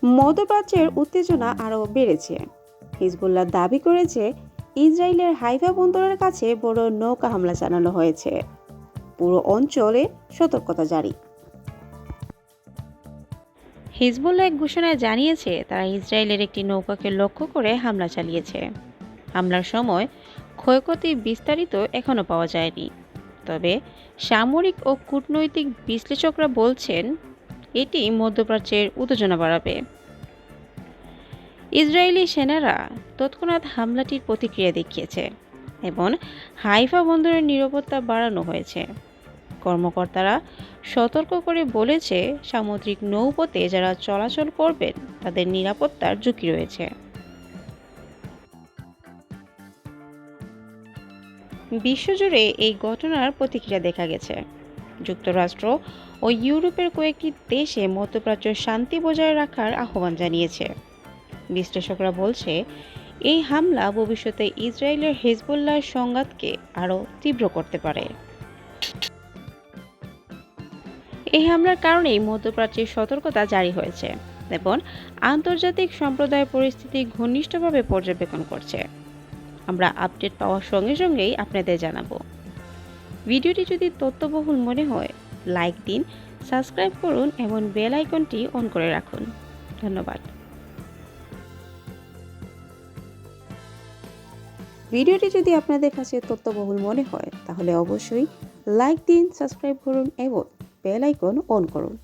মধ্যপ্রাচ্যের উত্তেজনা আরও বেড়েছে। হিজবুল্লাহ দাবি করেছে ইসরায়েলের হাইফা বন্দরের কাছে বড় নৌকা হামলা চালানো হয়েছে। পুরো অঞ্চলে সতর্কতা জারি। হিজবুল্লাহ এক ঘোষণায় জানিয়েছে তারা ইসরায়েলের একটি নৌকাকে লক্ষ্য করে হামলা চালিয়েছে। হামলার সময় ক্ষয়ক্ষতি বিস্তারিত এখনও পাওয়া যায়নি। তবে সামরিক ও কূটনৈতিক বিশ্লেষকরা বলছেন এটি মধ্যপ্রাচ্যের উত্তেজনা বাড়াবে। ইসরায়েলি সেনারা তৎক্ষণাৎ হামলাটির প্রতিক্রিয়া দেখিয়েছে এবং হাইফা বন্দরের নিরাপত্তা বাড়ানো হয়েছে। কর্মকর্তারা সতর্ক করে বলেছে সামুদ্রিক নৌপথে যারা চলাচল করবেন তাদের নিরাপত্তার ঝুঁকি রয়েছে। বিশ্বজুড়ে এই ঘটনার প্রতিক্রিয়া দেখা গেছে। যুক্তরাষ্ট্র ও ইউরোপের কয়েকটি দেশে মধ্যপ্রাচ্য শান্তি বজায় রাখার আহ্বান জানিয়েছে। বিশ্লেষকরা বলছে এই হামলা ভবিষ্যতে ইসরায়েলের হিজবুল্লাহর সংঘাতকে আরও তীব্র করতে পারে। এই হামলার কারণেই মধ্যপ্রাচ্যের সতর্কতা জারি হয়েছে এবং আন্তর্জাতিক সম্প্রদায় পরিস্থিতি ঘনিষ্ঠভাবে পর্যবেক্ষণ করছে। আমরা আপডেট পাওয়ার সঙ্গে সঙ্গেই আপনাদের জানাবো। ভিডিওটি যদি তথ্যবহুল মনে হয় লাইক দিন, সাবস্ক্রাইব করুন এবং বেল আইকনটি অন করে রাখুন। ধন্যবাদ। ভিডিওটি যদি আপনাদের কাছে তথ্যবহুল মনে হয় তাহলে অবশ্যই লাইক দিন, সাবস্ক্রাইব করুন এবং বেল আইকন অন করুন।